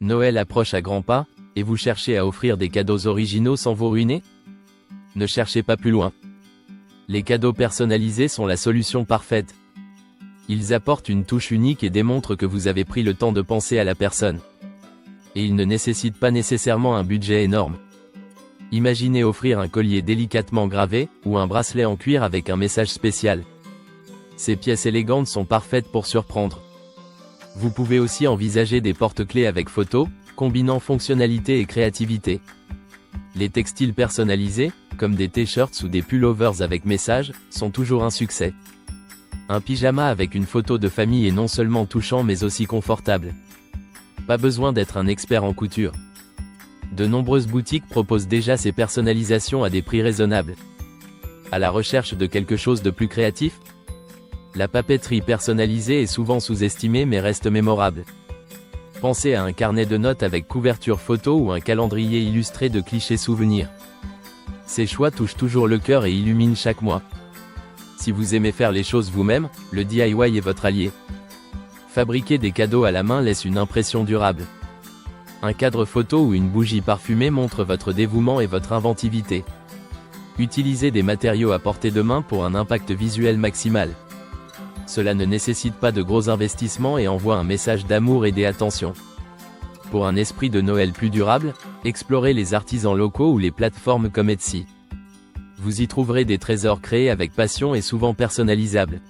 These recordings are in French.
Noël approche à grands pas, et vous cherchez à offrir des cadeaux originaux sans vous ruiner? Ne cherchez pas plus loin. Les cadeaux personnalisés sont la solution parfaite. Ils apportent une touche unique et démontrent que vous avez pris le temps de penser à la personne. Et ils ne nécessitent pas nécessairement un budget énorme. Imaginez offrir un collier délicatement gravé, ou un bracelet en cuir avec un message spécial. Ces pièces élégantes sont parfaites pour surprendre. Vous pouvez aussi envisager des porte-clés avec photo, combinant fonctionnalité et créativité. Les textiles personnalisés, comme des t-shirts ou des pullovers avec message, sont toujours un succès. Un pyjama avec une photo de famille est non seulement touchant mais aussi confortable. Pas besoin d'être un expert en couture. De nombreuses boutiques proposent déjà ces personnalisations à des prix raisonnables. À la recherche de quelque chose de plus créatif? La papeterie personnalisée est souvent sous-estimée mais reste mémorable. Pensez à un carnet de notes avec couverture photo ou un calendrier illustré de clichés souvenirs. Ces choix touchent toujours le cœur et illuminent chaque mois. Si vous aimez faire les choses vous-même, le DIY est votre allié. Fabriquer des cadeaux à la main laisse une impression durable. Un cadre photo ou une bougie parfumée montre votre dévouement et votre inventivité. Utilisez des matériaux à portée de main pour un impact visuel maximal. Cela ne nécessite pas de gros investissements et envoie un message d'amour et d'attention. Pour un esprit de Noël plus durable, explorez les artisans locaux ou les plateformes comme Etsy. Vous y trouverez des trésors créés avec passion et souvent personnalisables.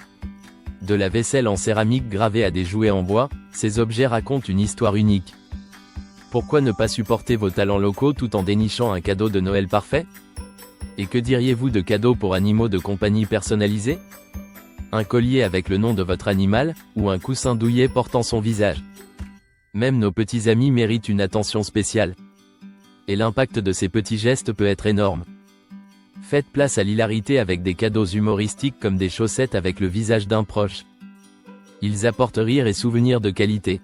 De la vaisselle en céramique gravée à des jouets en bois, ces objets racontent une histoire unique. Pourquoi ne pas supporter vos talents locaux tout en dénichant un cadeau de Noël parfait? Et que diriez-vous de cadeaux pour animaux de compagnie personnalisés? Un collier avec le nom de votre animal, ou un coussin douillet portant son visage. Même nos petits amis méritent une attention spéciale. Et l'impact de ces petits gestes peut être énorme. Faites place à l'hilarité avec des cadeaux humoristiques comme des chaussettes avec le visage d'un proche. Ils apportent rire et souvenirs de qualité.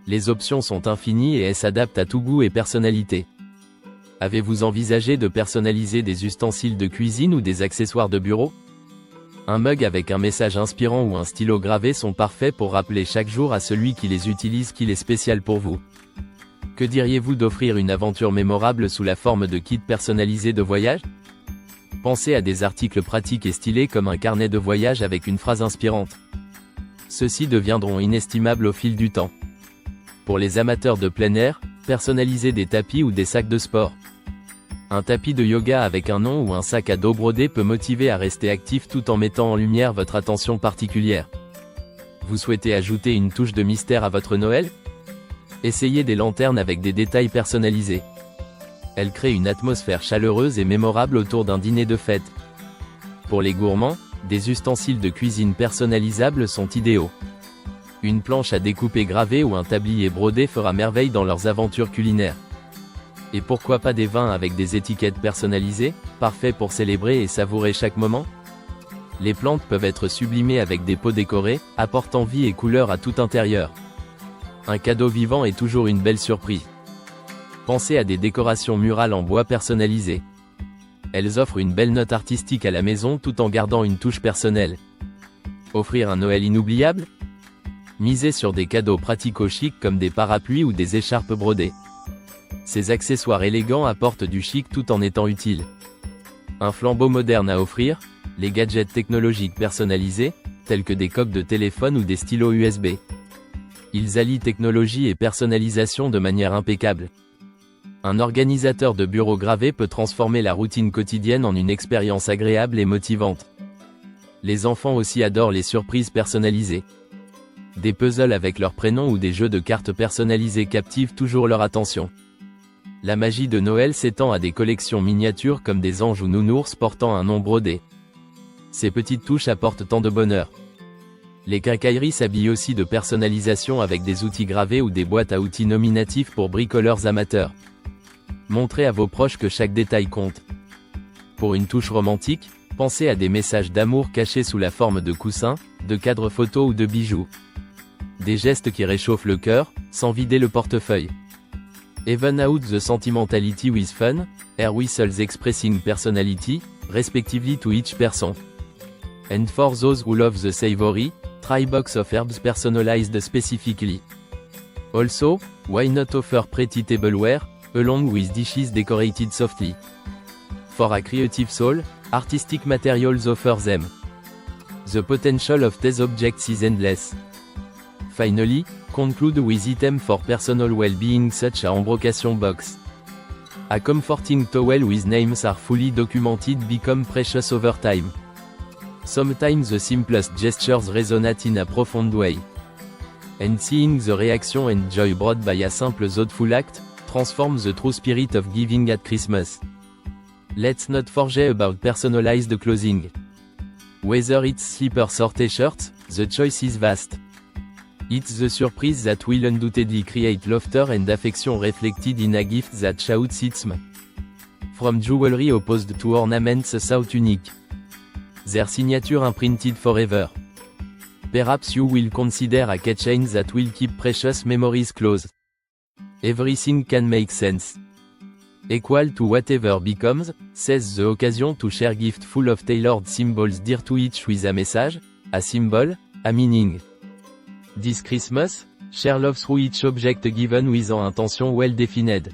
Les options sont infinies et elles s'adaptent à tout goût et personnalité. Avez-vous envisagé de personnaliser des ustensiles de cuisine ou des accessoires de bureau? Un mug avec un message inspirant ou un stylo gravé sont parfaits pour rappeler chaque jour à celui qui les utilise qu'il est spécial pour vous. Que diriez-vous d'offrir une aventure mémorable sous la forme de kits personnalisés de voyage? Pensez à des articles pratiques et stylés comme un carnet de voyage avec une phrase inspirante. Ceux-ci deviendront inestimables au fil du temps. Pour les amateurs de plein air, personnalisez des tapis ou des sacs de sport. Un tapis de yoga avec un nom ou un sac à dos brodé peut motiver à rester actif tout en mettant en lumière votre attention particulière. Vous souhaitez ajouter une touche de mystère à votre Noël? Essayez des lanternes avec des détails personnalisés. Elles créent une atmosphère chaleureuse et mémorable autour d'un dîner de fête. Pour les gourmands, des ustensiles de cuisine personnalisables sont idéaux. Une planche à découper gravée ou un tablier brodé fera merveille dans leurs aventures culinaires. Et pourquoi pas des vins avec des étiquettes personnalisées, parfaits pour célébrer et savourer chaque moment? Les plantes peuvent être sublimées avec des pots décorés, apportant vie et couleur à tout intérieur. Un cadeau vivant est toujours une belle surprise. Pensez à des décorations murales en bois personnalisées. Elles offrent une belle note artistique à la maison tout en gardant une touche personnelle. Offrir un Noël inoubliable? Misez sur des cadeaux pratico-chics comme des parapluies ou des écharpes brodées. Ces accessoires élégants apportent du chic tout en étant utiles. Un flambeau moderne à offrir? Les gadgets technologiques personnalisés, tels que des coques de téléphone ou des stylos USB. Ils allient technologie et personnalisation de manière impeccable. Un organisateur de bureau gravé peut transformer la routine quotidienne en une expérience agréable et motivante. Les enfants aussi adorent les surprises personnalisées. Des puzzles avec leur prénom ou des jeux de cartes personnalisés captivent toujours leur attention. La magie de Noël s'étend à des collections miniatures comme des anges ou nounours portant un nom brodé. Ces petites touches apportent tant de bonheur. Les quincailleries s'habillent aussi de personnalisation avec des outils gravés ou des boîtes à outils nominatifs pour bricoleurs amateurs. Montrez à vos proches que chaque détail compte. Pour une touche romantique, pensez à des messages d'amour cachés sous la forme de coussins, de cadres photos ou de bijoux. Des gestes qui réchauffent le cœur, sans vider le portefeuille. Even out the sentimentality with fun, air whistles expressing personality, respectively to each person. And for those who love the savory, try box of herbs personalized specifically. Also, why not offer pretty tableware, along with dishes decorated softly? For a creative soul, artistic materials offer them. The potential of these objects is endless. Finally, conclude with items for personal well-being such as embrocation box. A comforting towel with names are fully documented become precious over time. Sometimes the simplest gestures resonate in a profound way. And seeing the reaction and joy brought by a simple thoughtful act, transforms the true spirit of giving at Christmas. Let's not forget about personalized clothing. Whether it's slippers or t-shirts, the choice is vast. It's the surprise that will undoubtedly create laughter and affection reflected in a gift that shouts its m. From jewelry opposed to ornaments sought unique. Their signature imprinted forever. Perhaps you will consider a keychain that will keep precious memories close. Everything can make sense. Equal to whatever becomes, says the occasion to share gift full of tailored symbols dear to each with a message, a symbol, a meaning. This Christmas, share love through each object given with an intention well defined.